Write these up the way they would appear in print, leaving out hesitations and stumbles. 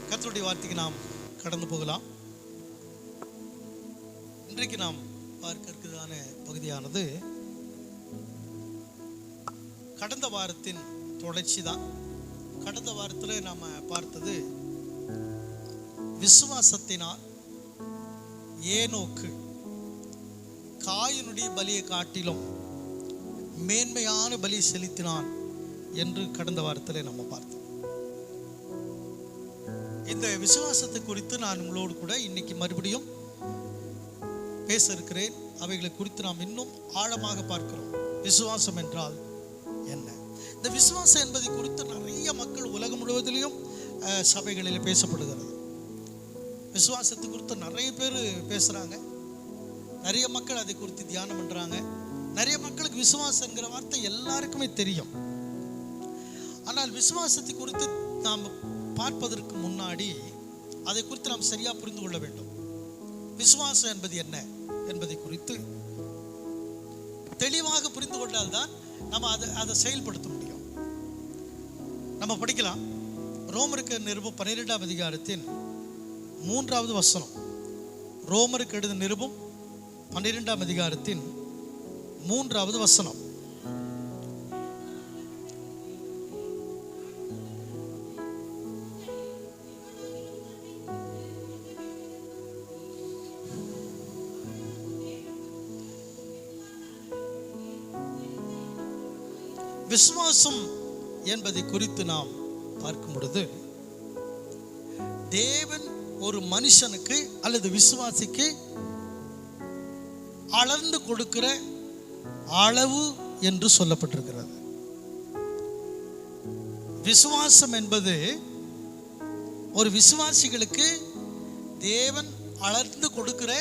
கர்த்தருடைய வார்த்தைக்கு நாம் கடந்து போகலாம். இன்றைக்கு நாம் பார்க்க இருக்கிறதான பகுதியானது கடந்த வாரத்தின் தொடர்ச்சி தான். கடந்த வாரத்தில் நாம் பார்த்தது விசுவாசத்தினால் ஏனோக்கு காயினுடைய பலியை காட்டிலும் மேன்மையான பலி செலுத்தினான் என்று கடந்த வாரத்தில் நம்ம பார்த்தோம். இந்த விசுவாசத்தை குறித்து நான் உங்களோடு கூட இன்னைக்கு மறுபடியும் பேச இருக்கிறேன். அவைகளை குறித்து நாம் இன்னும் ஆழமாக பார்க்கிறோம். விசுவாசம் என்றால் என்ன? இந்த விசுவாசம் என்பதை குறித்து நிறைய மக்கள் உலகம் முழுவதிலும் சபைகளில் பேசப்படுகிறது. விசுவாசத்தை குறித்து நிறைய பேர் பேசுகிறாங்க. நிறைய மக்கள் அதை குறித்து தியானம் பண்ணுறாங்க. நிறைய மக்களுக்கு விசுவாசம் என்கிற வார்த்தை எல்லாருக்குமே தெரியும். ஆனால் விசுவாசத்தை குறித்து நாம் பார்ப்பதற்கு முன்னாடி அதை குறித்து நாம் சரியாக புரிந்து கொள்ள வேண்டும். விசுவாசம் என்பது என்ன என்பதை குறித்து தெளிவாக புரிந்து கொண்டால்தான் நம்ம அதை செயல்படுத்த முடியும். நம்ம படிக்கலாம். ரோமருக்கு நிருபம் 12ஆம் அதிகாரத்தின் 3வது வசனம். ரோமருக்கு எழுதின நிருபம் 12ஆம் அதிகாரத்தின் 3வது வசனம். விசுவாசம் என்பதை குறித்து நாம் பார்க்கும் பொழுது தேவன் ஒரு மனுஷனுக்கு அல்லது விசுவாசிக்கு அளந்து கொடுக்கிற அளவு என்று சொல்லப்பட்டிருக்கிறது. விசுவாசம் என்பது ஒரு விசுவாசிகளுக்கு தேவன் அளந்து கொடுக்கிற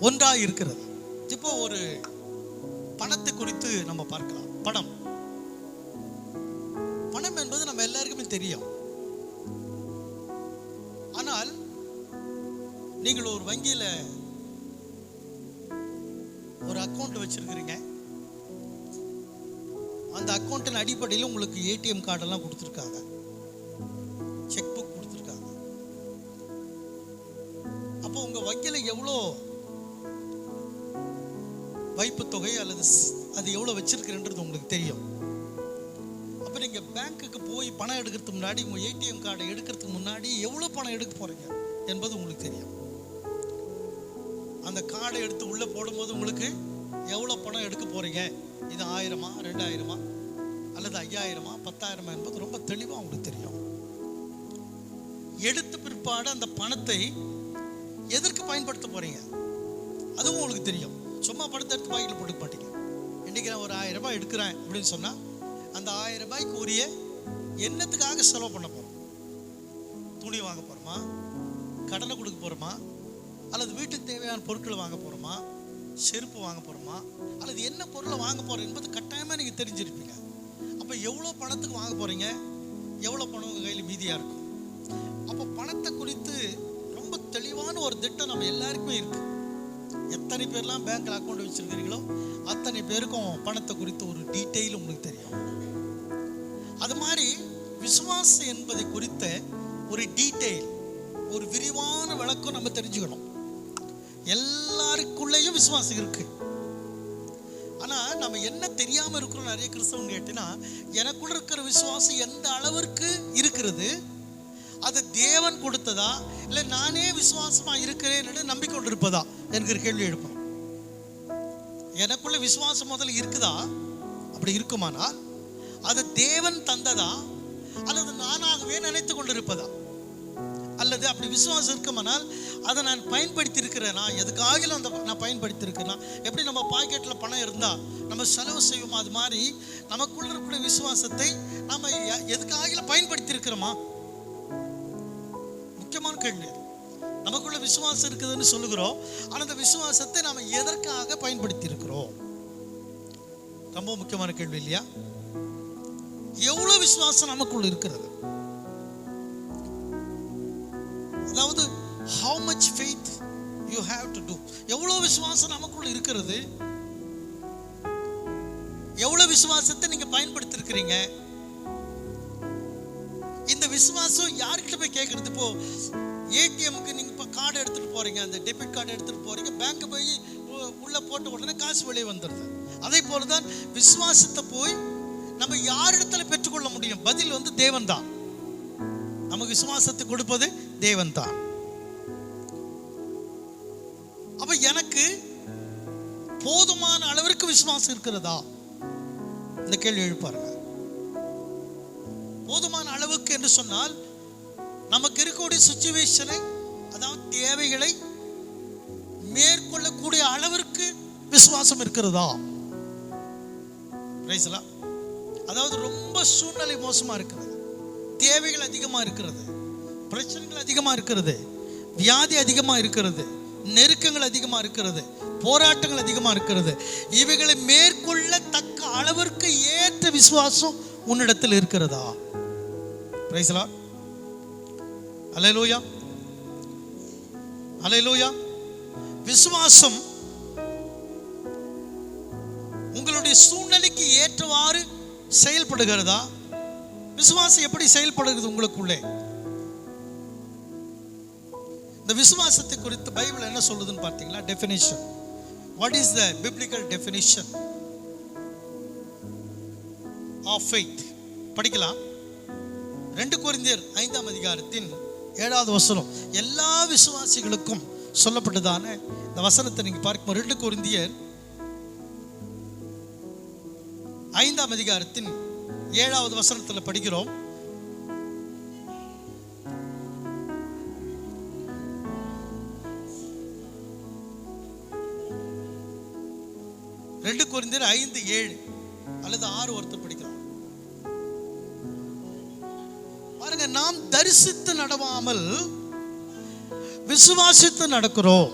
ஒன்றாக இருக்கிறது. இப்போ ஒரு பணத்தை குறித்து நம்ம பார்க்கலாம். பணம் என்பது நம்ம எல்லாருக்குமே தெரியும். ஆனால் நீங்கள் ஒரு வங்கியில் ஒரு அக்கௌண்ட் வச்சிருக்கிறீங்க. அந்த அக்கௌண்ட்டின் அடிப்படையில் உங்களுக்கு ஏடிஎம் கார்டெல்லாம் கொடுத்துருக்காங்க, செக் புக் கொடுத்துருக்காங்க. அப்போ உங்க வங்கியில் எவ்வளோ வைப்பு தொகை அல்லது அது எவ்வளோ வச்சிருக்கிறன்றது உங்களுக்கு தெரியும். அப்போ நீங்கள் பேங்க்குக்கு போய் பணம் எடுக்கிறதுக்கு முன்னாடி, உங்கள் ஏடிஎம் கார்டை எடுக்கிறதுக்கு முன்னாடி எவ்வளோ பணம் எடுக்க போகிறீங்க என்பது உங்களுக்கு தெரியும். அந்த கார்டை எடுத்து உள்ளே போடும்போது உங்களுக்கு எவ்வளோ பணம் எடுக்க போகிறீங்க, இது 1000 2000 அல்லது 5000 10,000 என்பது ரொம்ப தெளிவாக உங்களுக்கு தெரியும். எடுத்த பிற்பாடு அந்த பணத்தை எதற்கு பயன்படுத்த போகிறீங்க அதுவும் உங்களுக்கு தெரியும். சும்மா பணத்தை எடுத்து பாக்கெட்டில் போட்டுக்க மாட்டீங்க. இன்றைக்கி நான் ஒரு 1000 ரூபாய் எடுக்கிறேன் அப்படின்னு சொன்னால் அந்த 1000 ரூபாய்க்கு உரிய என்னத்துக்காக செலவு பண்ண போகிறோம்? துணி வாங்க போகிறோமா, கடனை கொடுக்க போகிறோமா, அல்லது வீட்டுக்கு தேவையான பொருட்களை வாங்க போகிறோமா, செருப்பு வாங்க போகிறோமா, அல்லது என்ன பொருளை வாங்க போகிறோம் என்பது கட்டாயமாக நீங்கள் தெரிஞ்சிருப்பீங்க. அப்போ எவ்வளோ பணத்துக்கு வாங்க போகிறீங்க, எவ்வளோ பணம் உங்கள் கையில் மீதியாக இருக்கும். அப்போ பணத்தை குறித்து ரொம்ப தெளிவான ஒரு திட்டம் நம்ம எல்லாருக்குமே இருக்குது. எத்தனை பேர்லாம் பேங்க்கில் அக்கௌண்ட் வச்சுருக்கிறீங்களோ அத்தனை பேருக்கும் பணத்தை குறித்து ஒரு டீட்டெயில் உங்களுக்கு தெரியும். அது மாதிரி விசுவாசம் என்பதை குறித்த ஒரு டீட்டெயில், ஒரு விரிவான விளக்கம் நம்ம தெரிஞ்சுக்கணும். எல்லாருக்குள்ளேயும் விசுவாசம் இருக்கு. ஆனால் நம்ம என்ன தெரியாமல் இருக்கிறோம் நிறைய கிறிஸ்தவங்க கேட்டினா, எனக்குள்ள இருக்கிற விசுவாசம் எந்த அளவிற்கு இருக்கிறது, அது தேவன் கொடுத்ததா இல்லை நானே விசுவாசமா இருக்கிறேன் என்று நம்பிக்கொண்டு இருப்பதா என்கிற கேள்வி எழுப்போம். எனக்குள்ள விசுவாசம் முதல்ல இருக்குதா? அப்படி இருக்குமானால் அது தேவன் தந்ததா அல்லது நானாகவே நினைத்து கொண்டிருப்பதா? அல்லது அப்படி விசுவாசம் இருக்குமானால் அதை நான் பயன்படுத்தி இருக்கிறேனா? எதுக்காக நான் பயன்படுத்தி இருக்கிறேனா? எப்படி நம்ம பாக்கெட்டில் பணம் இருந்தால் நம்ம செலவு செய்வோம், அது மாதிரி நமக்குள்ள இருக்கிற விசுவாசத்தை நம்ம எதுக்காக பயன்படுத்தி இருக்கிறோமா? முக்கியமான கேள்வி. நமக்குள்ள விசுவாசம் இருக்குதுன்னு சொல்லுகிறோம், ஆனால் அந்த விசுவாசத்தை நாம எதற்காக பயன்படுத்தி இருக்கிறோம்? ரொம்ப முக்கியமான கேள்வி இல்லையா? எவ்வளவு விசுவாசம் நமக்குள்ள இருக்கிறது? அதாவது how much faith you have to do. எவ்வளவு விசுவாசம் நமக்குள்ள இருக்கிறது? எவ்வளவு விசுவாசத்தை நீங்க பயன்படுத்தி இருக்கிறீங்க? இந்த விசுவாசம் யார்கிட்ட போய் கேட்கறது? இப்போ ஏடிஎம்க்கு நீங்க இப்போ கார்டு எடுத்துட்டு போறீங்க, அந்த டெபிட் கார்டு எடுத்துட்டு போறீங்க, பேங்க் போய் உள்ள போட்ட உடனே காசு வெளியே வந்துடுது. அதே போலதான் விசுவாசத்தை போய் நம்ம யாரிடத்துல பெற்றுக்கொள்ள முடியும்? பதில் வந்து தேவன் தான். நமக்கு விசுவாசத்தை கொடுப்பது தேவன் தான். அப்ப எனக்கு போதுமான அளவிற்கு விசுவாசம் இருக்கிறதா? இந்த கேள்வி எழுப்பாருங்க. போதுமான அளவுக்கு என்று சொன்னால் நமக்கு இருக்கக்கூடிய சிச்சுவேஷனை, அதாவது தேவைகளை மேற்கொள்ளக்கூடிய அளவிற்கு விசுவாசம் இருக்கிறதா? அதாவது ரொம்ப சூழ்நிலை மோசமா இருக்கிறது, தேவைகள் அதிகமா இருக்கிறது, பிரச்சனைகள் அதிகமா இருக்கிறது, வியாதி அதிகமா இருக்கிறது, நெருக்கங்கள் அதிகமா இருக்கிறது, போராட்டங்கள் அதிகமா இருக்கிறது. இவைகளை மேற்கொள்ள தக்க அளவிற்கு ஏற்ற விசுவாசம் உன்னிடத்தில் இருக்கிறதா? Praise the Lord. அல்லேலூயா, அல்லேலூயா. விசுவாசம் உங்களுடைய சூழ்நிலைக்கு ஏற்றவாறு செயல்படுகிறதா? விசுவாசம் எப்படி செயல்படுகிறது உங்களுக்குள்ளே? இந்த விசுவாசத்தை குறித்து பைபிள் என்ன சொல்லுதுன்னு பார்த்தீங்களா? Definition. What is the biblical definition of faith? படிக்கலாம். 2 கொரிந்தியர் 5ஆம் அதிகாரத்தின் 7வது வசனம். எல்லா விசுவாசிகளுக்கும் சொல்லப்பட்டதான இந்த வசனத்தை நீங்க பார்க்கும் 2 கொரிந்தியர் 5ஆம் அதிகாரத்தின் 7வது வசனத்தில் படிக்கிறோம். கொரிந்தியர் 5:7 அல்லது 6 ஒருத்தர் படிக்கலாம் பாருங்க. நாம் தரிசித்து நடவாமல் விசுவாசித்து நடக்கிறோம்.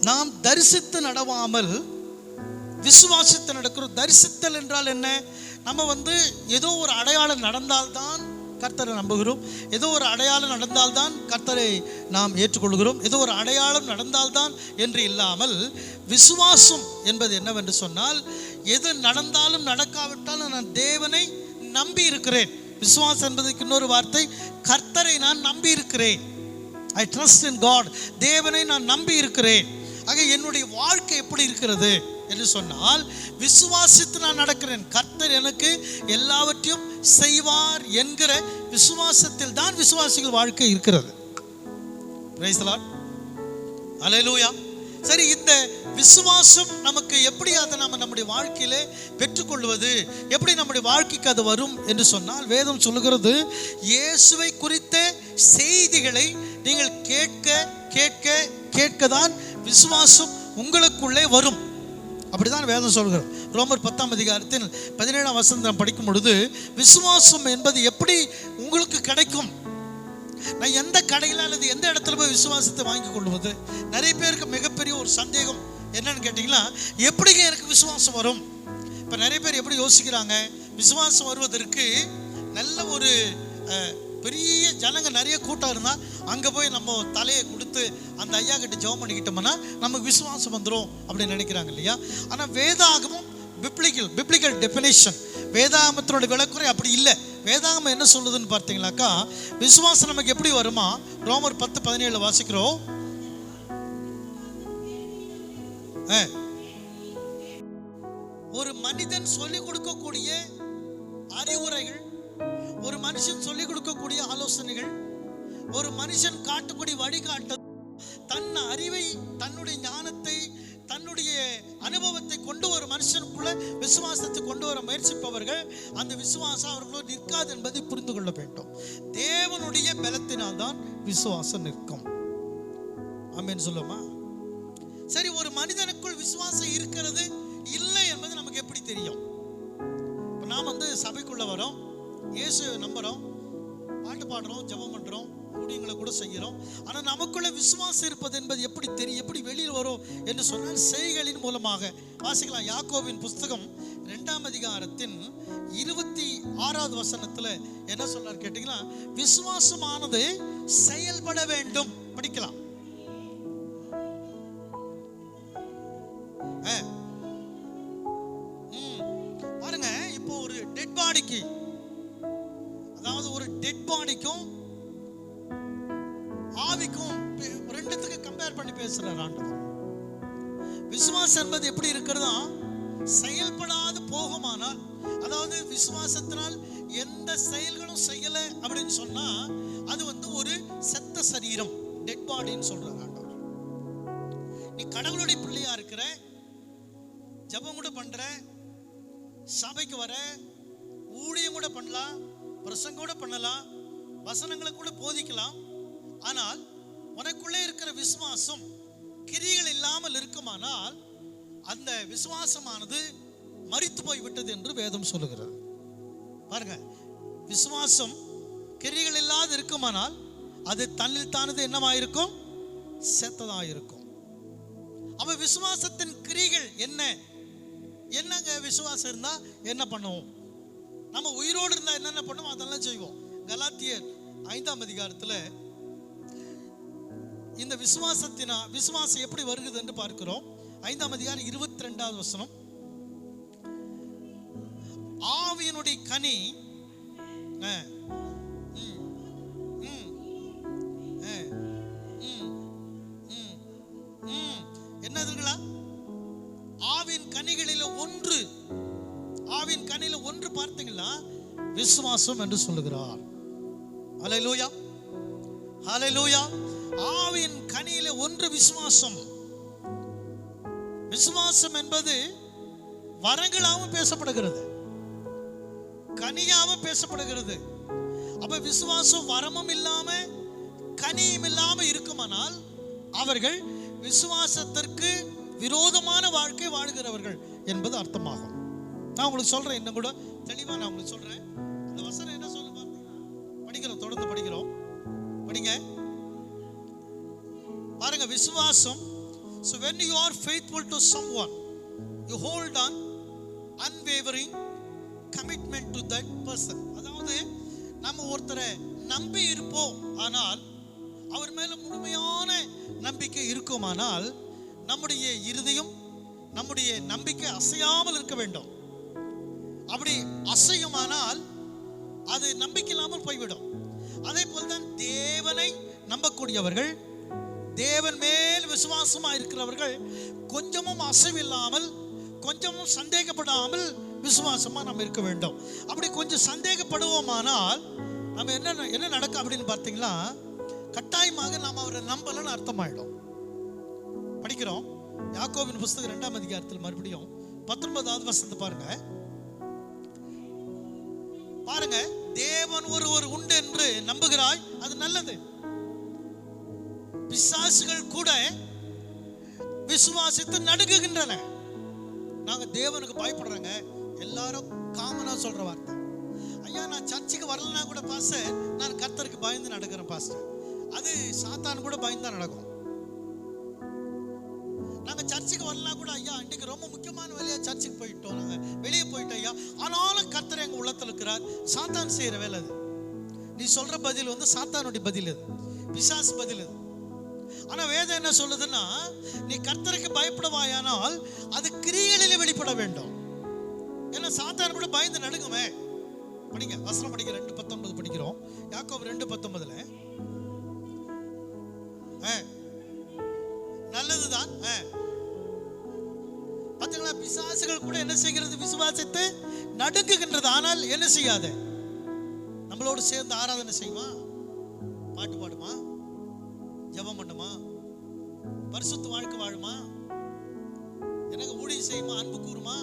நாம் தரிசித்து நடவாமல் விசுவாசித்து நடக்கிறோம். தரிசித்தல் என்றால் என்ன? நம்ம ஏதோ ஒரு அடையாளம் நடந்தால்தான் கர்த்தரை நம்புகிறோம். ஏதோ ஒரு அடையாளம் நடந்தால்தான் கர்த்தரை நாம் ஏற்றுக்கொள்கிறோம். ஏதோ ஒரு அடையாளம் நடந்தால்தான் என்று இல்லாமல், விசுவாசம் என்பது என்னவென்று சொன்னால், எது நடந்தாலும் நடக்காவிட்டாலும் நான் தேவனை நம்பி இருக்கிறேன். விசுவாசம் என்பதற்கு இன்னொரு வார்த்தை, கர்த்தரை நான் நம்பி இருக்கிறேன். I trust in God. தேவனை நான் நம்பி இருக்கிறேன். ஆக என்னுடைய வாழ்க்கை எப்படி இருக்கிறது என்று சொன்னால், விசுவாசித்து நான் நடக்கிறேன். கர்த்தர் எனக்கு எல்லாவற்றையும் செய்வார் என்கிற விசுவாசத்தில் தான் விசுவாசிகள் வாழ்க்கை இருக்கிறது. Praise the Lord. அல்லேலூயா. சரி, இந்த விசுவாசம் நமக்கு எப்படி அதை நம்ம நம்முடைய வாழ்க்கையிலே பெற்றுக்கொள்வது, எப்படி நம்முடைய வாழ்க்கைக்கு அது வரும் என்று சொன்னால், வேதம் சொல்லுகிறது, இயேசுவை குறித்த செய்திகளை நீங்கள் கேட்க கேட்க கேட்கதான் விசுவாசம் உங்களுக்குள்ளே வரும். அப்படிதான் வேதம் சொல்கிறோம். ரோமர் 10ஆம் அதிகாரத்தில் 17ஆம் வசனம் படிக்கும் பொழுது, விசுவாசம் என்பது எப்படி உங்களுக்கு கிடைக்கும்? நான் எந்த கடையில் அல்லது எந்த இடத்துல போய் விசுவாசத்தை வாங்கி கொள்வது? நிறைய பேருக்கு மிகப்பெரிய ஒரு சந்தேகம் என்னன்னு கேட்டிங்கன்னா, எப்படிங்க எனக்கு விசுவாசம் வரும்? இப்போ நிறைய பேர் எப்படி யோசிக்கிறாங்க, விசுவாசம் வருவதற்கு நல்ல ஒரு பெரிய ஜனங்க நிறைய கூட்டம் இருந்தால் அங்கே போய் நம்ம தலையை கொடுத்து அந்த ஐயா கிட்ட ஜெபம் பண்ணிக்கிட்டோம்னா நமக்கு விசுவாசம் வந்துடும் அப்படின்னு நினைக்கிறாங்க இல்லையா? ஆனால் வேதாகமும் பிப்ளிக்கல் டெஃபினேஷன், வேதாகமத்தினோட விளக்குறை அப்படி இல்லை. வேதாகமம் என்ன சொல்லுதுன்னு பார்த்தீங்கன்னாக்கா, விசுவாசம் நமக்கு எப்படி வருமா? ரோமர் 10:17 வாசிக்கிறோம். ஒரு மனிதன் சொல்லிக் கொடுக்கக்கூடிய அறிவுரைகள், ஒரு மனுஷன் சொல்லிக் கொடுக்கக்கூடிய ஆலோசனைகள், ஒரு மனுஷன் காட்டக்கூடிய வழிகாட்டு, தன் அறிவை, தன்னுடைய ஞானத்தை, தன்னுடைய அனுபவத்தை கொண்டு ஒரு மனுஷனுக்குள்ள விசுவாசத்தை கொண்டு வர முயற்சிப்பவர்கள், அந்த விசுவாசம் அவர்களோடு நிற்காது என்பதை புரிந்து கொள்ள வேண்டும். தேவனுடைய பலத்தினால் தான் விசுவாசம் நிற்கும். ஆமென் சொல்லுமா? சரி, ஒரு மனிதனுக்குள் விசுவாசம் இருக்கிறது இல்லை என்பது நமக்கு எப்படி தெரியும்? இப்போ நாம் சபைக்குள்ள வரோம், இயேசுவை நம்புகிறோம், பாட்டு பாடுறோம், ஜெபம் பண்ணுறோம், ஊழியங்களை கூட செய்கிறோம். ஆனால் நமக்குள்ள விசுவாசம் இருப்பது என்பது எப்படி தெரியும், எப்படி வெளியில் வரும் என்று சொன்னால், செய்கைகளின் மூலமாக. வாசிக்கலாம். யாக்கோபின் புஸ்தகம் 2ஆம் அதிகாரத்தின் 26வது வசனத்தில் என்ன சொல்றார் கேட்டீங்கன்னா, விசுவாசமானது செயல்பட வேண்டும். படிக்கலாம். பாருங்க, இப்போ ஒரு டெட் பாடிக்கு, அதாவது ஒரு ஒரு டெட் பாடிக்கும் ஆவிக்கும் ரெண்டுத்துக்கு கம்பேர் பண்ணி பேசுறார் ஆண்டவர். விசுவாசம் என்பது எப்படி இருக்கிறதா, செயல்படாது போகுமானால், அதாவது விசுவாசத்தினால் எந்த செயல்களும் செய்யல அப்படின்னு சொன்னா அது ஒரு செத்த சரீரம், டெட் பாடின்னு சொல்றார் ஆண்டவர். நீ கடவுளுடைய பிள்ளையா இருக்கிற, ஜெபம் கூட பண்ற, சபைக்கு வர, ஊழியம் கூட பண்ணலாம், பிரசங்கம் கூட பண்ணலாம், வசனங்களை கூட போதிக்கலாம். ஆனால் உனக்குள்ளே இருக்கிற விசுவாசம் கிரியைகள் இல்லாமல் இருக்குமானால் அந்த விசுவாசமானது மரித்து போய் விட்டது என்று வேதம் சொல்லுகிறது. பாருங்க, விசுவாசம் கிரியைகள் இல்லாது இருக்குமானால் அது தன்னில் தானது என்னவாயிருக்கும், செத்ததாயிருக்கும். அப்ப விசுவாசத்தின் கிரியைகள் என்னங்க? விசுவாசம் இருந்தா என்ன பண்ணுவோம்? நம்ம உயிரோடு இருந்தா என்னென்ன பண்ணுவோம் அதெல்லாம் செய்வோம். கலாத்தியர் 5ஆம் அதிகாரத்தில் இந்த விசுவாசம் எப்படி வருகிறது என்று பார்க்கிறோம். 5ஆம் அதிகாரம் 22வது வசனம். ஆவியினுடைய கனி என்னதுங்களா? ஆவின் கனிகளில் ஒன்று பார்த்தீங்களா, விசுவாசம் என்று சொல்லுகிறார். ஹல்லேலூயா, ஹல்லேலூயா. ஆவின் கனியில ஒன்று விசுவாசம். விசுவாசம் என்பது வரங்களாகவும் பேசப்படுகிறது, கனியாகவும் பேசப்படுகிறது. அப்ப விசுவாசம் வரமும் இல்லாம கனியும் இல்லாம இருக்குமானால் அவர்கள் விசுவாசத்திற்கு விரோதமான வாழ்க்கை வாழ்கிறவர்கள் என்பது அர்த்தமாகும். நான் உங்களுக்கு சொல்றேன், இன்னும் கூட தெளிவா நான் உங்களுக்கு சொல்றேன். அந்த வசனம் என்ன சொல்லு பார்த்தீங்கன்னா, படிக்கிறோம், தொடர்ந்து படிக்கிறோம், படிங்க பாருங்க. விசுவாசம், so when you are faithful to someone, you hold on unwavering commitment to that person. அதாவது நம்ம ஒருத்தரை நம்பி இருப்போம், ஆனால் அவர் மேல முழுமையான நம்பிக்கை இருக்குமானால் நம்முடைய இருதயம், நம்முடைய நம்பிக்கை அசையாமல் இருக்க வேண்டும். அப்படி அசையுமானால் அது நம்பிக்கை இல்லாமல் போய்விடும். அதே போல்தான் தேவனை நம்பக்கூடியவர்கள், தேவன் மேல் விசுவாசமா இருக்கிறவர்கள் கொஞ்சமும் அசைவில்லாமல், கொஞ்சமும் சந்தேகப்படாமல் விசுவாசமா நம்ம இருக்க வேண்டும். அப்படி கொஞ்சம் சந்தேகப்படுவோமானால் நம்ம என்ன நடக்கும் அப்படின்னு பார்த்தீங்களா, கட்டாயமாக நாம் அவரை நம்பலன்னு அர்த்தமாயிடும். படிக்கிறோம் யாக்கோபின் புஸ்தகம் 2ஆம் அதிகாரத்தில் மறுபடியும் 19வது வசனத்தை பாருங்க. தேவன் ஒருவர் உண்டு என்று நம்புகிறாய், அது நல்லது. பிசாசுகள் கூட விசுவாசித்து நடுங்குகின்றன. நாங்க தேவனுக்கு பயப்படுறோங்க. எல்லாரும் காமனா சொல்ற வார்த்தை, ஐயா நான் சர்ச்சுக்கு வரலன்னா கூட பாஸ்டர் நான் கர்த்தருக்கு பயந்து நடக்கிறேன் பாஸ்டர். அது சாத்தான் கூட பயந்து தான் நடக்கும். நாங்க சர்ச்சுக்கு வரலாம் கூட, ஐயா இன்னைக்கு ரொம்ப முக்கியமான வேலையா சர்ச்சுக்கு போயிட்டோம், நாங்க வெளியே போயிட்டோம் ஐயா, ஆனாலும் கர்த்தர் எங்க உள்ளத்துல இருக்கிறார். சாத்தான் செய்யற வேலை அது. நீ சொல்ற பதில் சாத்தானுடைய பதில், அது பிசாசு பதில் அது. ஆனா வேதம் என்ன சொல்லுதுன்னா, நீ கர்த்தருக்கு பயப்படுவாயானால் அது கிரியைகளிலே வெளிப்பட வேண்டும். ஏன்னா சாத்தான் கூட பயந்து நடுங்குமே. படிங்க வசனம், படிக்க 2:19 படிக்கிறோம். யாக்கோபு 2:19 நல்லதுதான். பார்த்தீங்களா, பிசாசுகள் கூட என்ன செய்கிறது, விசுவாசித்து நடுங்குகின்றது. ஆனால் என்ன செய்யாத, நம்மளோடு சேர்ந்து ஆராதனை செய்யுமா, பாட்டு பாடுமா, ஜெபம் பண்ணுமா, பரிசுத்த வாழ்க்கை வாழுமா, எனக்கு ஊழியம் செய்யுமா, அன்பு கூறுமா.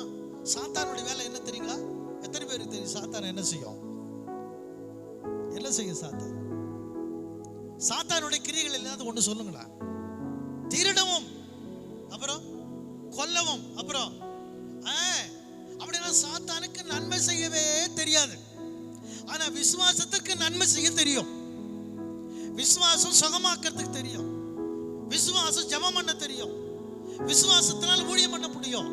சாத்தானுடைய வேலை என்ன தெரியுங்களா? எத்தனை பேருக்கு தெரியும் சாத்தான் என்ன செய்யும்? என்ன செய்யும் சாத்தான்? சாத்தானுடைய கிரியைகள் இல்லாத ஒண்ணு சொல்லுங்களா? திருடவும், அப்புறம் கொல்லவும், அப்புறம் அப்படின்னா சாத்தானுக்கு நன்மை செய்யவே தெரியாது. ஆனா விசுவாசத்துக்கு நன்மை செய்ய தெரியும். விசுவாசம் சுகமாக்கிறதுக்கு தெரியும். விசுவாசம் ஜெபம் பண்ண தெரியும். விசுவாசத்தினால ஊழியம் பண்ண முடியும்.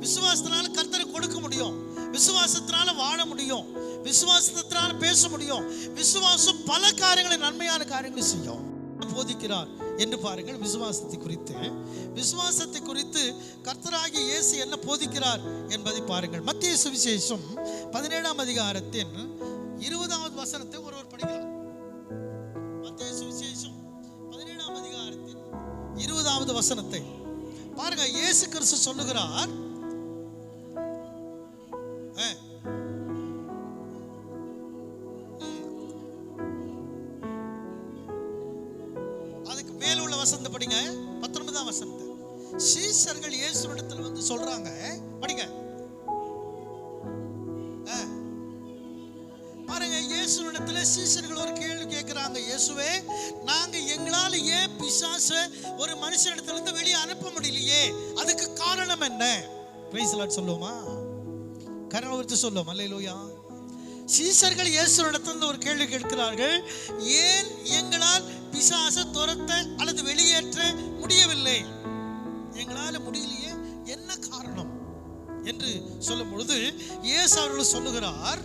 விசுவாசத்தினால கர்த்தரை கொடுக்க முடியும். விசுவாசத்தினால வாழ முடியும். விசுவாசத்தினால பேச முடியும். விசுவாசம் பல காரியங்களை, நன்மையான காரியங்களை செய்யும். போதிக்கிறார் என்று பாருங்கள். விசுவாசத்தை குறித்து கர்த்தராகிய இயேசு என்ன போதிக்கிறார் என்பதை பாருங்கள். மத்தேயு சுவிசேஷம் 17ஆம் அதிகாரத்தின் 20வது வசனத்தை ஒருவர் படிக்கலாம். மத்தேயு சுவிசேஷம் 17ஆம் அதிகாரத்தின் 20வது வசனத்தை பாருங்க. இயேசு கிறிஸ்து சொல்லுகிறார், அதுக்கு மேல உள்ள வசனத்தை படிங்க. 19ஆம் வசனத்தை. சீஷர்கள் இயேசுவிடத்தில் வந்து சொல்றாங்க, படிங்க பாருங்க. இயேசுவிடத்துல சீஷர்கள் ஒரு கேள்வி கேட்கிறாங்க, இயேசுவே, நாங்க எங்களால ஏன் பிசாசை ஒரு மனுஷனிடத்துல இருந்து வெளியே அனுப்ப முடியலையே, அதுக்கு காரணம் என்ன? பிரைஸ் தி லார்ட் சொல்லுவோமா? கரங்களை உயர்த்தி சொல்லுவோம். அல்லேலூயா. சீஷர்கள் இயேசுவிடத்துல ஒரு கேள்வி கேட்கிறார்கள், ஏன் எங்களால் பிசாசை துரத்த அல்லது வெளியேற்ற முடியவில்லை, எங்களால முடியலையே, என்ன காரணம் என்று சொல்லும் பொழுது இயேசு அவர்கள் சொல்லுகிறார்,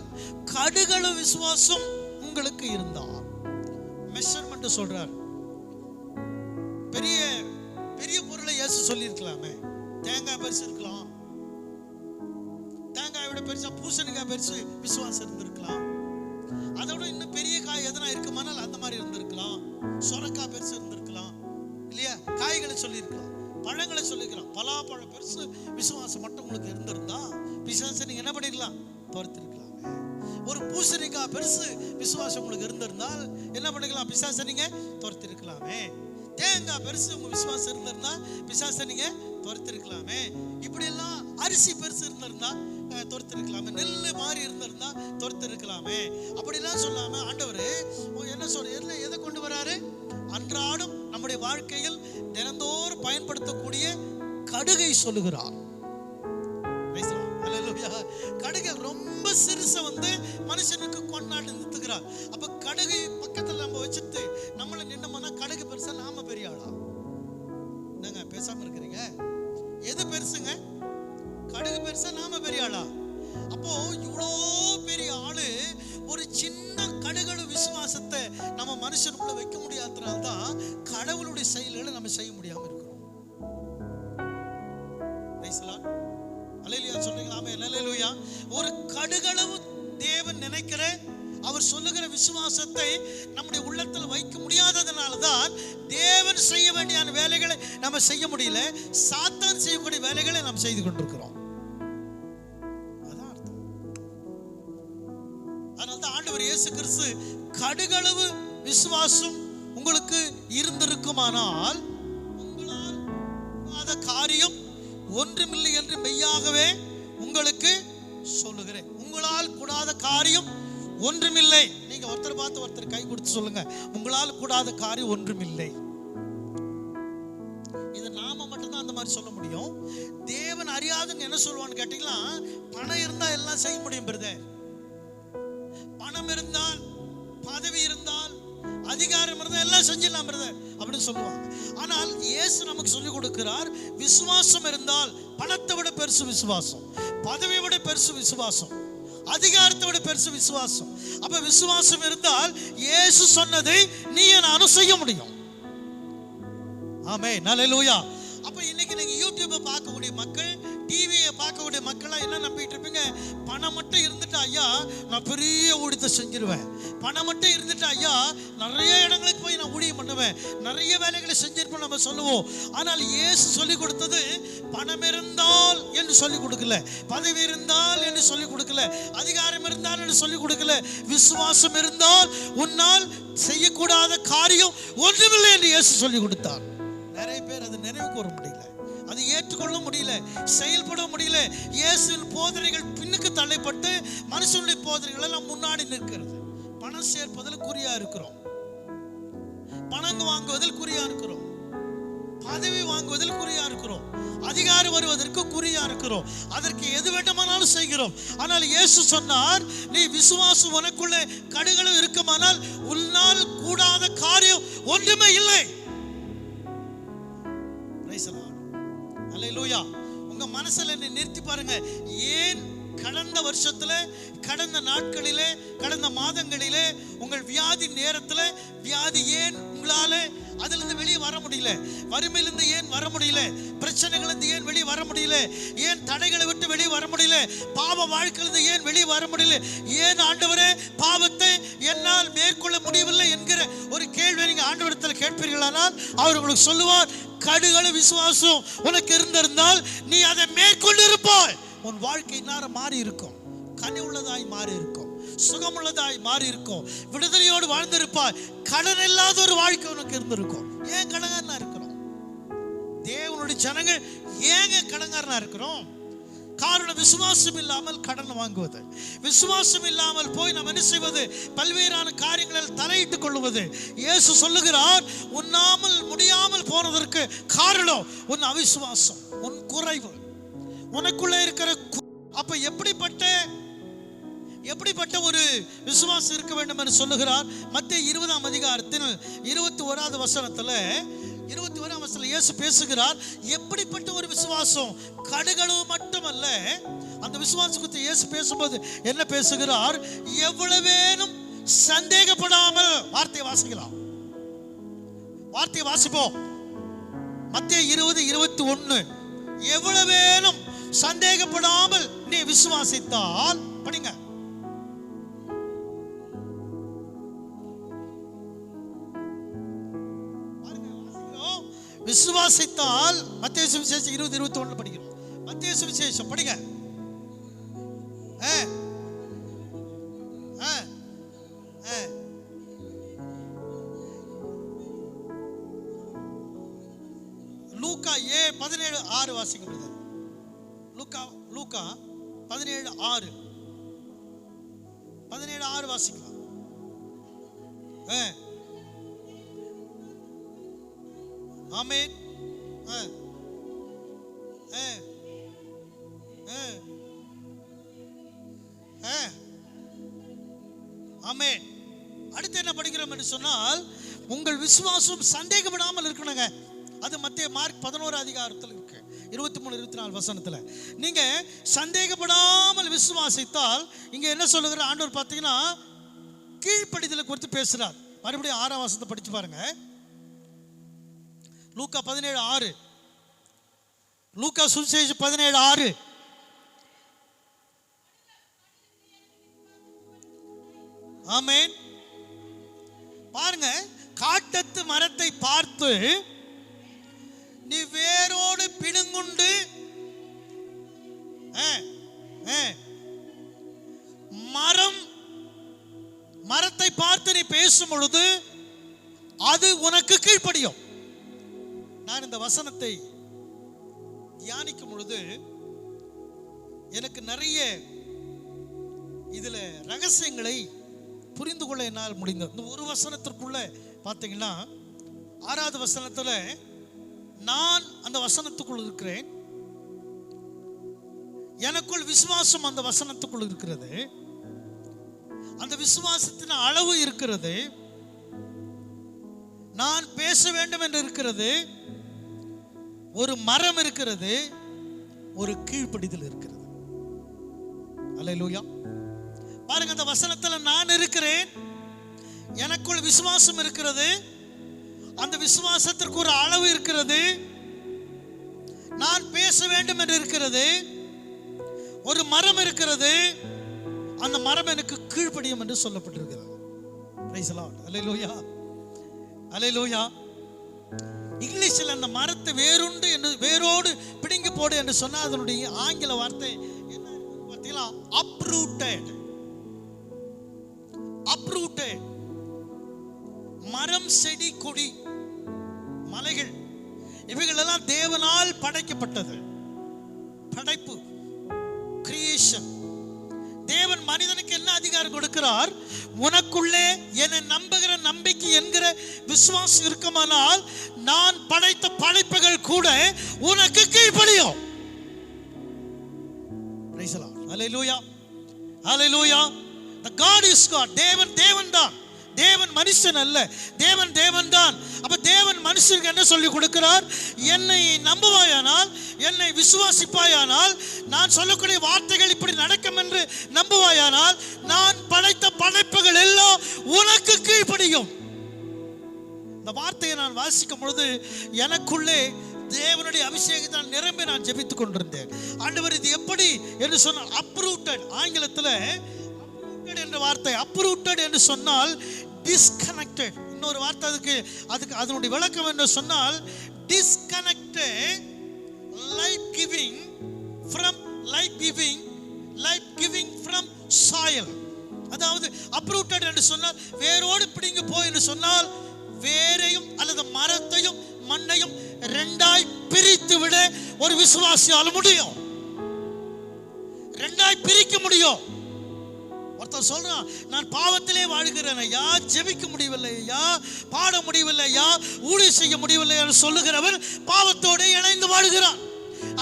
கடுகளவு விசுவாசம் உங்களுக்கு இருந்தால். மெஷர்மெண்ட் சொல்றார். பெரிய பெரிய பொருளை இயேசு சொல்லி இருக்கலாமே. தேங்காய் பெருசு இருக்கலாம், தேங்காய் விட பெருசா பூசணிக்காய் பெருசு விசுவாசம் இருந்திருக்கலாம். அதோட இன்னும் பெரிய காய் எதனா இருக்குமானால் அந்த மாதிரி இருந்திருக்கலாம். சொரக்காய் பெருசு இருந்திருக்கலாம் இல்லையா? காய்களை சொல்லி இருக்கலாம், பழங்களை சொல்லிக்கலாம். பலாப்பழம் பெருசு விசுவாசம் மட்டும் உங்களுக்கு இருந்திருந்தா பிசாசை நீங்க என்ன பண்ணிருக்கலாம்? துரத்திருக்கலாமே. ஒரு பூசணிக்காய் பெருசு விசுவாசம் உங்களுக்கு இருந்திருந்தால் என்ன பண்ணிக்கலாம்? பிசாசை நீங்க துரத்திருக்கலாமே. தேங்காய் பெருசு உங்க விசுவாசம் இருந்திருந்தா பிசாசை நீங்க துரத்திருக்கலாமே. இப்படி எல்லாம் அரிசி பெருசு இருந்திருந்தா துரத்திருக்கலாமே. நெல்லு மாதிரி இருந்திருந்தா துரத்திருக்கலாமே. அப்படிலாம் சொல்லாம ஆண்டவர் என்ன சொல்ற, எதை கொண்டு வராரு? அன்றாடம் நம்முடைய வாழ்க்கையில் தினந்தோறும் பயன்படுத்தக்கூடிய கடுகை சொல்லுகிறார். கடுகை ரொம்ப சிறுச வந்து மனுஷனுக்கு கொண்டாட்டு நிறுத்துகிறார். அப்ப கடுகை பக்கத்துல நம்ம வச்சுட்டு நம்மள நின்னோம்னா கடுகு பெருசா நாம பெரிய ஆளா? என்னங்க பேசாம இருக்கிறீங்க? எது பெருசுங்க? கடுகு பெருசா நாம பெரிய ஆளா? அப்போ இவ்வளோ பெரிய ஆளு ஒரு சின்ன கடுகளு விசுவாசத்தை நம்ம மனுஷனுக்குள்ள வைக்க முடியாதனால்தான் கடவுளுடைய செயல்களை நம்ம செய்ய முடியாம இருக்கிறோம். அல்லேலூயா சொல்றீங்களா? ஆமென். அல்லேலூயா. ஒரு கடுகளவு தேவன் நினைக்கிற அவர் சொல்லுகிற விசுவாசத்தை நம்முடைய உள்ளத்தில் வைக்க முடியாததுனாலதான் தேவன் செய்ய வேண்டிய வேலைகளை நம்ம செய்ய முடியல, சாத்தான் செய்யக்கூடிய வேலைகளை நாம் செய்து கொண்டிருக்கிறோம். அதான் அர்த்தம். அதனால்தான் ஆண்டவர் இயேசு கிறிஸ்து கடுகளவு விசுவாசம் உங்களுக்கு இருந்திருக்குமானால் உங்களால் கூடாத காரியம் ஒன்றுமில்லை என்று மெய்யாகவே உங்களுக்கு சொல்லுகிறேன். உங்களால் கூடாத காரியம் ஒன்றுமில்லை. நீங்க ஒருத்தர் பார்த்து ஒருத்தர் கை கொடுத்து சொல்லுங்க, உங்களால் கூடாத காரியம் ஒன்றுமில்லை. இது நாம மட்டும்தான் அந்த மாதிரி சொல்ல முடியும். தேவன் அறியாதுன்னு என்ன சொல்லுவான்னு கேட்டீங்களா? பணம் இருந்தா எல்லாம் செய்ய முடியும் பிரதர். பணம் இருந்தால், பதவி இருந்தால், அதிகாரம் இருந்தால் எல்லாம் செஞ்சிடலாம் பிரதர் அப்படின்னு சொல்லுவாங்க. ஆனால் இயேசு நமக்கு சொல்லிக் கொடுக்கிறார், விசுவாசம் இருந்தால் பணத்தை விட பெருசு விசுவாசம், பதவியை விட பெருசு விசுவாசம், அதிகாரத்தை விட பெருசு விசுவாசம். அப்ப விசுவாசம் இருந்தால் இயேசு சொன்னதை நீ நானும் செய்ய முடியும். ஆமென். அல்லேலூயா. அப்ப இன்னைக்கு நீங்க யூடியூபை பார்க்கக்கூடிய மக்கள், டிவியை பார்க்கக்கூடிய மக்கள்லாம் என்ன நம்பிட்டு இருப்பீங்க? பணம் மட்டும் இருந்துட்டு ஐயா நான் பெரிய ஊழியத்தை செஞ்சிருவேன், பணம் மட்டும் இருந்துட்டு ஐயா நிறைய இடங்களுக்கு போய் நான் ஊழியம் பண்ணுவேன், நிறைய வேலைகளை செஞ்சிருப்பேன் நம்ம சொல்லுவோம். ஆனால் இயேசு சொல்லிக் கொடுத்தது பணம் இருந்தால் என்று சொல்லிக் கொடுக்கல, பதவி இருந்தால் என்று சொல்லிக் கொடுக்கல, அதிகாரம் இருந்தால் என்று சொல்லிக் கொடுக்கல. விசுவாசம் இருந்தால் உன்னால் செய்யக்கூடாத காரியம் ஒன்றுமில்லை என்று இயேசு சொல்லிக் கொடுத்தார். நிறைய பேர் அது நினைவு கூற முடியல, அது ஏற்றுக்கொள்ள முடியல, செயல்பட முடியல. இயேசுவின் போதனைகள் பின்னுக்கு தள்ளைப்பட்டு மனுஷனுடைய போதனைகள் எல்லாம் முன்னாடி நிற்கிறது. பணம் சேர்ப்பதில் குறியா இருக்கிறோம், பணம் வாங்குவதில் குறியா இருக்கிறோம், பதவி வாங்குவதில் குறியா இருக்கிறோம், அதிகாரம் வருவதற்கு குறியா இருக்கிறோம், அதற்கு எது வேண்டுமானாலும் செய்கிறோம். ஆனால் இயேசு சொன்னார், நீ விசுவாசம் உனக்குள்ள கடுகளும் இருக்குமானால் உன்னால் கூடாத காரியம் ஒன்றுமே இல்லை. அல்லேலூயா. உங்க மனசுல நிறுத்தி பாருங்க, ஏன் கடந்த வருஷத்துல, கடந்த நாட்களிலே, கடந்த மாதங்களிலே, உங்கள் வியாதி நேரத்துல வியாதி ஏன் உங்களால அதிலிருந்து வெளியே வர முடியல? வறுமையிலிருந்து ஏன் வர முடியல? பிரச்சனைகளிலிருந்து ஏன் வெளியே வர முடியல? ஏன் தடைகளை விட்டு வெளியே வர முடியல? பாவ வாழ்க்கையிலிருந்து ஏன் வெளியே வர முடியல? ஏன் ஆண்டவரே பாவத்தை என்னால் மேற்கொள்ள முடியவில்லை என்கிற ஒரு கேள்வி நீங்க ஆண்டவரிடத்தில் கேட்பீர்களானால் அவர் உங்களுக்கு சொல்லுவார், கடுகளவு விசுவாசம் உனக்கு இருந்திருந்தால் நீ அதை மேற்கொண்டு இருப்பாய். உன் வாழ்க்கை நேரம் மாறி இருக்கும், கனி உள்ளதாய் மாறி இருக்கும், சுகமுள்ளதாய் மாறி இருக்கும், விடுதலையோடு வாழ்ந்திருப்பாய். கடன் இல்லாத ஒரு வாழ்க்கை உனக்கு இருந்திருக்கும். ஏன் கடங்காரனா இருக்கிறோம்? தேவனுடைய ஜனங்கள் ஏங்க கடங்காரனா இருக்கிறோம்? காரணம் விசுவாசம் இல்லாமல் கடன் வாங்குவது, விசுவாசம் இல்லாமல் போய் நாம் என்ன செய்வது? பல்வேறான காரியங்களில் தலையிட்டுக் கொள்வது. இயேசு சொல்லுகிறார், உண்ணாமல் முடியாமல் போனதற்கு காரணம் உன் அவிசுவாசம், உன் குறைவு, உனக்குள்ள இருக்கிற. அப்ப எப்படிப்பட்ட ஒரு விசுவாசம் இருக்க வேண்டும் என்று சொல்லுகிறார். மத்தேயு 20ஆம் அதிகாரத்தில் 21வது வசனத்துல இயேசு பேசுகிறார். எப்படிப்பட்ட ஒரு விசுவாசம்? கடுகளவு மட்டுமல்ல. அந்த விசுவாசம் குறித்து இயேசு பேசும்போது என்ன பேசுகிறார்? எவ்வளவேனும் சந்தேகப்படாமல். வார்த்தையை வாசிக்கலாம், வார்த்தையை வாசிப்போம். மத்தேயு 20:21. எவ்வளவேனும் சந்தேகப்படாமல் நீ விசுவாசித்தால், படிங்க. விசுவாசித்தால், மத்தேயு சுவிசேஷம் 20:21 படிக்கிறோம். மத்தேயு சுவிசேஷம் படிங்க. லூக்கா 17:6 வாசிங்க. லூக்கா 17:6 வாசிக்கலாம். ஆமென். ஆமென். அடுத்து என்ன படிக்கிறோம் என்று சொன்னால், உங்கள் விசுவாசம் சந்தேகப்படாமல் இருக்கணுங்க. அது மத்தேயு மார்க் 11 அதிகாரத்தில் இருக்கு, 23-24 வசனத்துல. நீங்க சந்தேகப்படாமல் விசுவாசித்தால், இங்க என்ன சொல்லுகிற ஆண்டவர் பார்த்தீங்கன்னா கீழ்ப்படிதலை குறித்து பேசுறார். மறுபடியும் 6ஆம் வசனத்தை படிச்சு பாருங்க. லூக்கா 17:6. லூக்கா சுவிசேஷம் 17:6. ஆமென். பாருங்க, காட்டத்து மரத்தை பார்த்து நீ வேரோடு பிடுங்குண்டு மரத்தை பார்த்து நீ பேசும் பொழுது அது உனக்கு கீழ்ப்படியும். நான் இந்த வசனத்தை தியானிக்கும் பொழுது எனக்கு நிறைய இதுல ரகசியங்களை புரிந்து கொள்ள என்னால் முடிந்தது. இந்த ஒரு வசனத்திற்குள்ள பார்த்தீங்கன்னா 6வது வசனத்துல நான் அந்த வசனத்துக்குள் இருக்கிறேன், எனக்குள் விசுவாசம் அந்த வசனத்துக்குள் இருக்கிறது, அந்த விசுவாசத்தின் அளவு இருக்கிறது, நான் பேச வேண்டும் என்று இருக்கிறது, ஒரு மரம் இருக்கிறது, ஒரு கீழ்ப்படிதல் இருக்கிறது. அல்லேலூயா. பாருங்க, அந்த வசனத்துல நான் இருக்கிறேன், எனக்குள் விசுவாசம் இருக்கிறது, அந்த விசுவாசத்திற்கு ஒரு அளவு இருக்கிறது, நான் பேச வேண்டும் என்று இருக்கிறது, ஒரு மரம் இருக்கிறது, அந்த மரம் எனக்கு கீழ்ப்படியும் என்று சொல்லப்பட்டிருக்கிறது. Praise the Lord. அல்லேலூயா, அல்லேலூயா. இங்கிலீஷில் அந்த மரத்தை வேரோடு பிடுங்கி போடு என்று சொன்னால் அதனுடைய ஆங்கில வார்த்தை என்ன பார்த்தீங்களா? uprooted. மரம், செடி, கொடி, மலைகள், இவைகள் எல்லாம் தேவனால் படைக்கப்பட்டது. படைப்பு, கிரியேஷன். தேவன் மனிதனுக்கு என்ன அதிகாரம் கொடுக்கிறார்? உனக்குள்ளே என்னை நம்புகிற நம்பிக்கை என்கிற விசுவாசம் இருக்குமானால் நான் படைத்த படைப்புகள் கூட உனக்கு கீழ்ப்படியும். Praise the Lord. Hallelujah. Hallelujah. The God is God. தேவன் தான். தேவன் மனுஷன் அல்ல. தேவன் தான். அப்ப தேவன் மனுஷனுக்கு என்ன சொல்லி கொடுக்கிறார்? என்னை நம்புவாயானால், என்னை விசுவாசிப்பாயானால், நான் சொல்லக்கூடிய வார்த்தைகள் இப்படி நடக்கும் என்று நம்புவாயானால், நான் படைத்த படைப்புகள் எல்லாம் உனக்கு கீழ்ப்படியும். இந்த வார்த்தையை நான் வாசிக்கும் பொழுது எனக்குள்ளே தேவனுடைய அபிஷேகத்தால் நிரம்பி நான் ஜெபித்துக் கொண்டிருந்தேன். ஆண்டவர் இது எப்படி என்று சொன்னால், அப்ரூட்டட், ஆங்கிலத்தில் அப்ரூட்டட் என்ற வார்த்தை, அப்ரூட்டட் என்று சொன்னால் டிஸ்கனெக்டட். இன்னொரு வார்த்தை அதுக்கு அதனுடைய விளக்கம் என்று சொன்னால் disconnected life giving from soil. அதாவது அப்ரூட்டட் என்று சொன்னால் வேரோடு பிடிங்க போய் என்று சொன்னால் வேரையும் அல்லது மரத்தையும் மண்ணையும் ரெண்டாய் பிரித்து விட ஒரு விசுவாசியால் முடியும். ரெண்டாய் பிரிக்க முடியும். ஒருத்தர் சொல்றான், நான் பாவத்திலே வாழ்கிறேன் ஐயா, ஜெபிக்க முடியவில்லை ஐயா, பாட முடியவில்லை ஐயா, ஊழியம் செய்ய முடியவில்லை என்று சொல்லுகிறவர் பாவத்தோடு இணைந்து வாழ்கிறான்,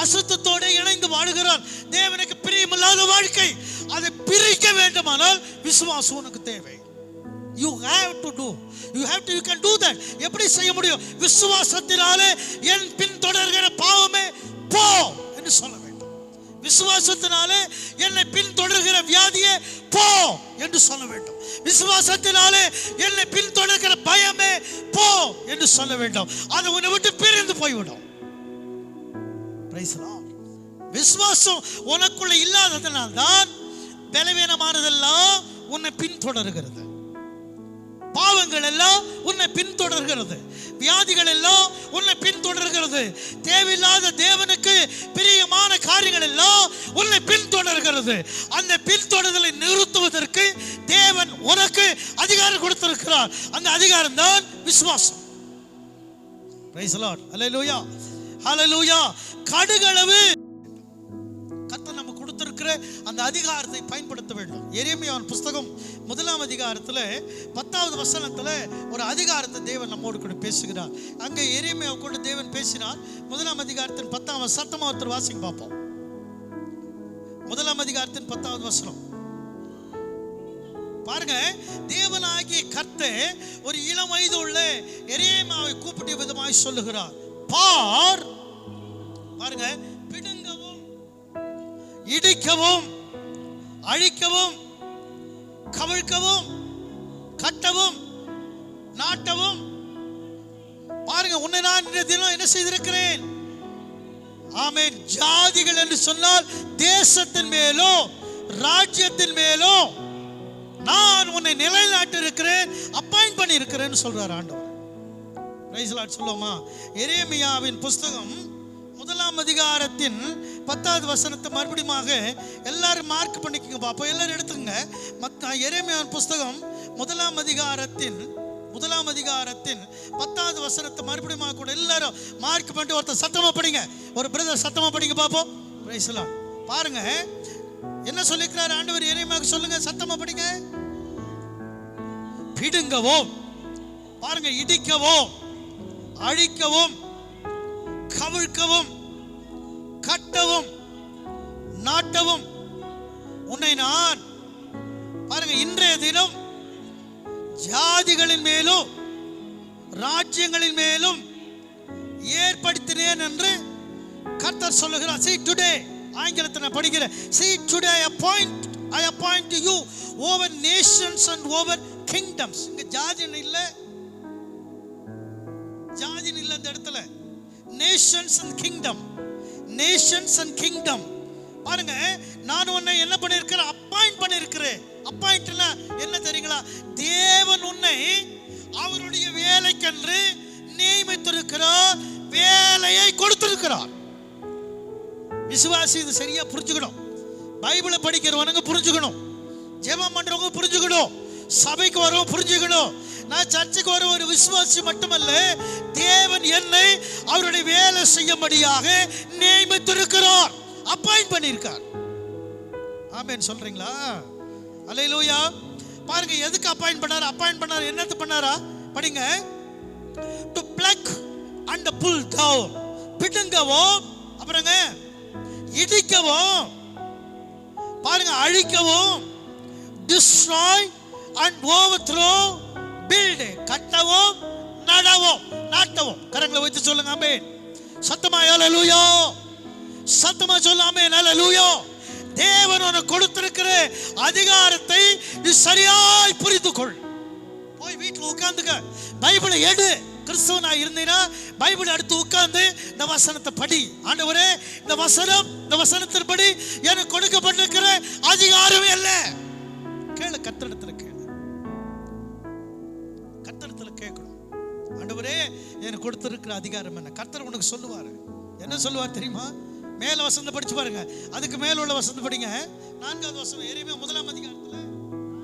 அசுத்தத்தோடு இணைந்து வாழ்கிறான். தேவனுக்கு பிரியமில்லாத வாழ்க்கை. அதை பிரிக்க வேண்டுமானால் விசுவாசம் உனக்கு தேவை. You can do that. எப்படி செய்ய முடியும்? விசுவாசத்தினாலே என் பின் தொடர்கிற பாவமே போ என்று சொல்ல வேண்டும். விசுவாசத்தினாலே என்னை பின் தொடர்கிற வியாதியே போ என்று சொல்ல வேண்டும். விசுவாசத்தினாலே என்னை பின் தொடர்கிற பயமே போ என்று சொல்ல வேண்டும். அது உன்னை விட்டு பிரிந்து போய்விடும். Praise the Lord. விசுவாசம் உனக்குள்ள இல்லாததனால் தான் பலவீனமானதெல்லாம் உன்னை பின் தொடர்கிறது. பாவங்கள் எல்லாம் உன்னை பின்தொடர்கிறது. வியாதிகள் எல்லாம் உன்னை பின்தொடர்கிறது. தேவையில்லாத தேவனுக்கு பிரியமான காரியங்கள் எல்லாம் உன்னை பின்தொடர்கிறது. அந்த பின்தொடர்தலை நிறுத்துவதற்கு தேவன் உனக்கு அதிகாரம் கொடுத்திருக்கிறார். அந்த அதிகாரம் தான் விசுவாசம். Praise the Lord. Hallelujah. Hallelujah. கடுகளவு கர்த்தர் நமக்கு கொடுத்திருக்கிற அந்த அதிகாரத்தை பயன்படுத்த வேண்டும். எரேமியாவின் புஸ்தகம் 1ஆம் அதிகாரத்தில் 10வது வசனத்தில் ஒரு அதிகாரத்தை தேவன் நம்மோடு கூட பேசுகிறார். அங்கே எரேமியாவை கொண்டு தேவன் பேசினார். 1ஆம் அதிகாரத்தின் 10ஆம் சத்தமா ஒருத்தர் வாசிங்க பார்ப்போம். 1ஆம் அதிகாரத்தின் 10வது வசனம் பாருங்க. தேவனாகிய கர்த்தர் ஒரு இளம் வயது உள்ள எரேமியாவை கூப்பிட்ட விதமாய் சொல்லுகிறார். பாருங்க, பிடுங்கவும் இடிக்கவும் அழிக்கவும் கவிழ்க்கவும் கட்டவும் நாட்டவும். பாருங்க, உன்னை நான் இந்த தினம் என்ன செய்திருக்கிறேன்? ஆமென். ஜாதிகள் என்று சொன்னால் தேசத்தின் மேலோ ராஜ்யத்தின் மேலோ நான் உன்னை நிலைநாட்டி இருக்கிறேன், அப்பாயிண்ட் பண்ணி இருக்கிறேன்னு சொல்றார் ஆண்டவர். பிரைஸ் தி லார்ட் சொல்லுவோமா? எரேமியாவின் புஸ்தகம் 1ஆம் அதிகாரத்தின் 10வது வசனத்தை மறுபடியும் எல்லாரும் மார்க் பண்ணிக்கங்க பாப்போம். எல்லாரும் எடுத்துங்க. எரேமியாவின் புஸ்தகம் 1ஆம் அதிகாரத்தின் 10வது வசனத்தை மறுபடியும் கூட எல்லாரும் மார்க் பண்ணிட்டு ஒருத்தர் சத்தமா படிங்க. ஒரு பிரதர் சத்தமா படிங்க பாப்போம். Price the Lord. பாருங்க என்ன சொல்லிக்கிறார் ஆண்டவர் எரேமியாவுக்கு. சொல்லுங்க, சத்தமா படிங்க. பிடுங்கவும், பாருங்க, இடிக்கவும் அழிக்கவும் கவிழ்க்கவும் கட்டவும் நாட்டவும் உன்னை நான், பாருங்க, இன்றைய தினம் ஜாதிகளின் மேலும் ராஜ்யங்களின் மேலும் ஏற்படுத்தினேன் என்று கர்த்தர் சொல்லுகிறார். See today, ஆங்கிலத்தை நான் படிக்கிறேன். See today I appoint you over nations and over kingdoms. இங்க ஜாதின் இல்ல அந்த இடத்துல. Nations and kingdom. பாருங்க, நான் உன்னை என்ன பண்ணிருக்கிறேன்? அப்பாயிண்ட் பண்ணிருக்கிறேன். அப்பாயிண்ட்னா என்ன தெரியுங்களா? தேவன் உன்னை அவருடைய வேலைக்கென்று நியமித்திருக்கிறார், வேலையை கொடுத்திருக்கிறார். விசுவாசி இது சரியா புரிஞ்சுக்கணும். பைபிளை படிக்கிறவனுங்க புரிஞ்சுக்கணும், ஜெபம் பண்றவங்க புரிஞ்சுக்கணும், சபைக்கு வரவங்க புரிஞ்சுக்கணும். நான் சர்ச்சுக்கு வர ஒரு விசுவாசி மட்டுமல்ல, தேவன் என்னை அவருடைய வேலை செய்யும்படியாக நியமித்திருக்கிறார், அப்பாயிண்ட் பண்ணியிருக்கார். ஆமென் சொல்றீங்களா? அல்லேலூயா. பாருங்க, எதுக்கு அப்பாயிண்ட் பண்ணாரு? என்னது பண்ணாரா? படிங்க. To pluck and pull down. பிடுங்கவும், அப்புறங்க இடிக்கவும், பாருங்க, அழிக்கவும், டிஸ்ட்ராய் அண்ட் ஓவர்த்ரோ, பில்ட், கட்டவும் நடவும் நாட்டவும். கரங்களை வைத்து சொல்லுங்க ஆமென். சத்தமா அல்லேலூயா. சத்தமா சொல்ல ஆமென். அல்லேலூயா. தேவன் உனக்கு கொடுத்திருக்கிற அதிகாரத்தை நீ சரியாய் புரிந்து கொள். போய் வீட்டில் உட்கார்ந்துக்க, பைபிளை எடு, கிறிஸ்தவனா இருந்தீனா பைபிள் எடுத்து உட்கார்ந்து இந்த வசனத்தை படி. ஆண்டவரே, இந்த வசனத்தின்படி எனக்கு கொடுக்கப்பட்டிருக்கிற அதிகாரம் என்ன? கேளு, கர்த்தரிடத்துல கேளு, கர்த்தரிடத்துல கேட்கணும். ஆண்டவரே, எனக்கு கொடுத்திருக்கிற அதிகாரம் என்ன? கர்த்தர் உனக்கு சொல்லுவாரு. என்ன சொல்லுவார் தெரியுமா? மேல வசனத்தை படிச்சு பாருங்க, அதுக்கு மேல உள்ள வசனத்தை படிங்க. 4வது வசனம், எரேமியா 1ஆம் அதிகாரத்துல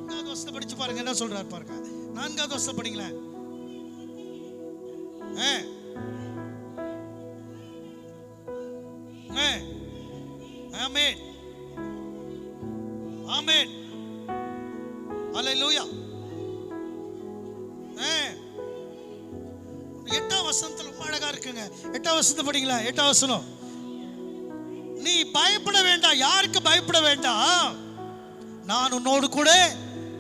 4வது வசனத்தை படிச்சு பாருங்க, என்ன சொல்றாரு பாருங்க. 4வது வசனம் படிங்களேன். ஆமென், ஆமென், ஹல்லேலூயா. 8ஆம் வசனத்துல ரொம்ப அழகா இருக்குங்க. 8ஆம் வசனத்தை படிங்களா. 8ஆம் வசனம், நீ பயப்பட வேண்டாம். யாருக்கு பயப்பட வேண்டாம்? நான் உன்னோடு கூட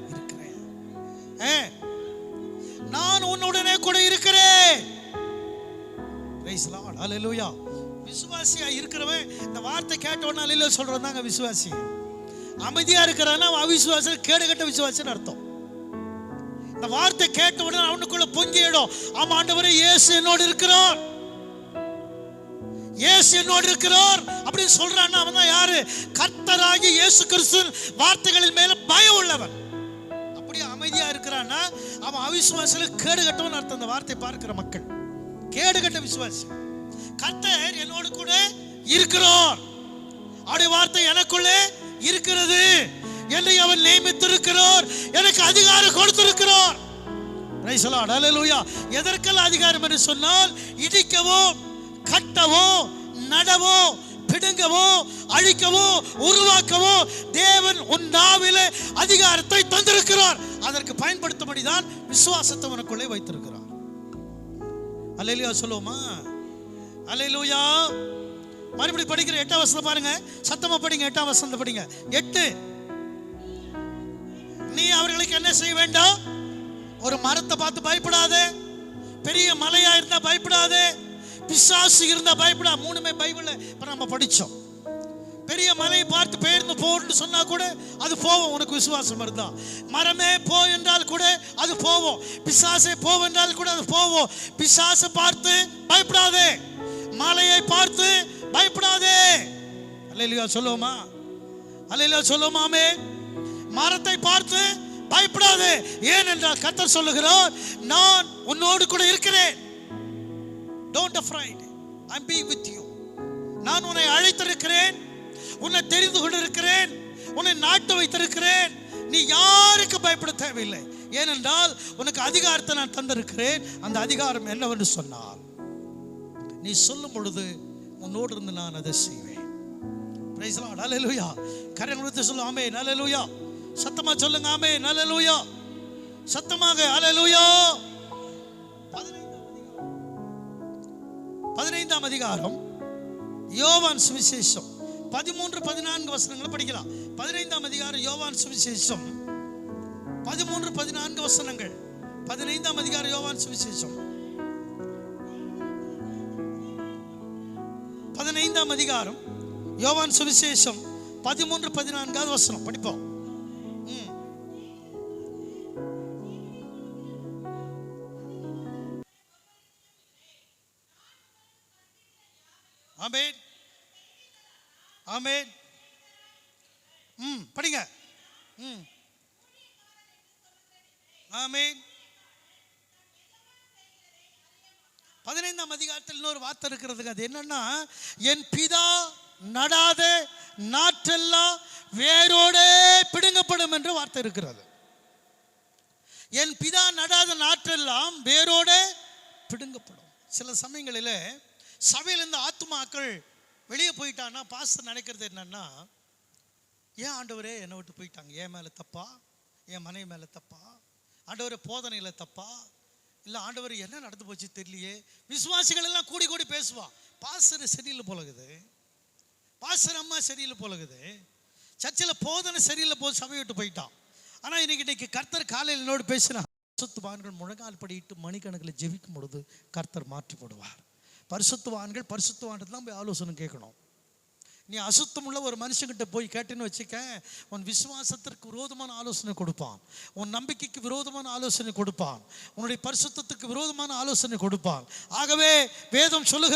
இருக்கிறேன். நான் உன்னுடனே கூட இருக்கிறேன். பிரைஸ் லார்ட், ஹல்லேலூயா. விசுவாசியா இருக்கிறவன் இந்த வார்த்தை கேட்ட உடனே ஹல்லேலூயா சொல்றவன் தாங்க விசுவாசி. அமைதியா இருக்கிறான்னா அவிசுவாசி, கேடுகட்ட விசுவாசின்னு அர்த்தம். இந்த வார்த்தை கேட்ட உடனே அவனுக்குள்ள பொங்கிடும், ஆமா ஆண்டவரே, இயேசு என்னோடு இருக்கிறார், இயேசு என்னோடு இருக்கிறார் அப்படின்னு சொல்றான்னா அவன் தான் யாரு? கர்த்தராகிய இயேசு கிறிஸ்து வார்த்தைகளின் மேல பயம் உள்ளவன். அப்படியே அமைதியா இருக்கிறான்னா அவன் அவிசுவாசில கேடுகட்டவன் அர்த்தம். இந்த வார்த்தை பார்க்கிற மக்கள் கேடுகட்ட விசுவாசி. கர்த்தர் என்னோடு கூட இருக்கிறார், அவருடைய வார்த்தை எனக்குள்ளே இருக்கிறது, என்னை அவன் நியமித்திருக்கிறார், எனக்கு அதிகாரம் கொடுத்திருக்கிறார். பிரைஸ் தி லார்ட், ஹல்லேலூயா. எதற்கெல்லாம் அதிகாரம் என்று சொன்னால், இடிக்கவோ, கட்டவோ, நடவோ, பிடுங்கவோ, அழிக்கவோ, உருவாக்கவோ தேவன் உன் நாவிலே அதிகாரத்தை தந்திருக்கிறார். அதற்கு பயன்படுத்தும்படிதான் விசுவாசத்தை உனக்குள்ளே வைத்திருக்கிறார். அல்லேலூயா சொல்லுவோமா? அல்லேலூயா. மறுபடியும் படிக்கிற 8ஆம் வசனம் பாருங்க, சத்தமா படிங்க. 8ஆம் வசனத்தை படிங்க. 8, நீ அவர்களுக்கு என்ன செய்ய வேண்டாம்? ஒரு மரத்தை பார்த்து பயப்படாதே, பெரிய மலையா இருந்தா பயப்படாதே, பிசாசு இருந்தா பயப்படா. 3மே பைபிள்ல இப்ப நம்ம படிச்சோம். பெரிய மலையை பார்த்து பெயர்ந்து போன்னு சொன்னா கூட அது போவோம், உனக்கு விசுவாசம் இருந்தா. மரமே போ என்றால் கூட அது போவோம், பிசாசே போ என்றால் கூட அது போவோம். பிசாசை பார்த்து பயப்படாதே, மலையை பார்த்து பயப்படாதே. அல்லேலூயா சொல்லுவோமா? அல்லேலூயா சொல்லுவோமாமே. மரத்தை பார்த்து பயப்படாதே, ஏனென்றால் கர்த்தர் சொல்லுகிறார், நான் உன்னோடு கூட இருக்கிறேன். Don't afraid, I'm being with you. நான் உன்னை அழைத்திருக்கிறேன், உன்னை தெரிந்து கொண்டிருக்கிறேன், உன்னை நாட்ட வைத்திருக்கிறேன். நீ யாருக்கு பயப்பட தேவையில்லை, ஏனென்றால் உனக்கு அதிகாரத்தை நான் தந்திருக்கிறேன். அந்த அதிகாரம் என்னவென்று சொன்னால், நீ சொல்லும் பொழுது உன்னோடு இருந்து நான் அதை செய்வேன். பிரைஸ் தி லார்ட், ஹல்லேலூயா. கரங்களை உயர்த்தி சொல்லுங்க, ஆமென், ஹல்லேலூயா. சத்தமா சொல்லுங்க, ஆமென், ஹல்லேலூயா. சத்தமாக ஹல்லேலூயா. 15ஆம் அதிகாரம் யோவான் சுவிசேஷம் 13-14 வசனங்களை படிக்கலாம். 15ஆம் அதிகாரம் யோவான் சுவிசேஷம் 13-14 வசனங்கள். 15ஆம் அதிகாரம் யோவான் சுவிசேஷம் 15ஆம் அதிகாரம் யோவான் சுவிசேஷம் 13-14 வசனம் படிப்போம். ஆமென், ஆமென். படிங்க. ஆமென். 15ஆம் அதிகாரத்தில் இன்னொரு வார்த்தை இருக்கிறதுங்க. அது என்னன்னா, என் பிதா நடாத நாற்றெல்லாம் வேரோடே பிடுங்கப்படும் என்று வார்த்தை இருக்கிறது. என் பிதா நடாத நாற்றெல்லாம் வேரோடே பிடுங்கப்படும். சில சமயங்களில் சபையிலிருந்து ஆத்துமாக்கள் வெளியே போயிட்டான்னா பாஸ்டர் நினைக்கிறது என்னன்னா, ஏன் ஆண்டவரே என்னை விட்டு போயிட்டாங்க, என் மேலே தப்பா, என் மனைவி மேலே தப்பா, ஆண்டவரே போதனையில் தப்பா, இல்லை ஆண்டவர் என்ன நடந்து போச்சு தெரியலையே. விசுவாசிகள் எல்லாம் கூடி கூடி பேசுவா, பாஸ்டர் சரியில்லை போலகுது, பாஸ்டர் அம்மா சரியில்லை போலகுது, சர்ச்சில் போதனை சரியில்லை போது சபை விட்டு போயிட்டான். ஆனால் இன்னைக்கு கர்த்தர் காலையில் என்னோடு பேசினா, பரிசுத்தவான்கள் முழங்கால் படியிட்டு மணிக்கணக்கில் ஜெபிக்கும் பொழுது கர்த்தர் மாற்றி போடுவார். பரிசுத்தவான்கள் பரிசுத்தவான்கள் தான் போய் ஆலோசனை கேட்கணும். நீ அசுத்தமுள்ள ஒரு மனுஷங்கிட்ட போய் கேட்டேன்னு வச்சுக்க, உன் விசுவாசத்திற்கு விரோதமான ஆலோசனை கொடுப்பான், உன் நம்பிக்கைக்கு விரோதமான ஆலோசனை கொடுப்பான், உன்னுடைய பரிசுத்தத்துக்கு விரோதமான ஆலோசனை கொடுப்பான். ஆகவே வேதம் சொல்லுகிறது,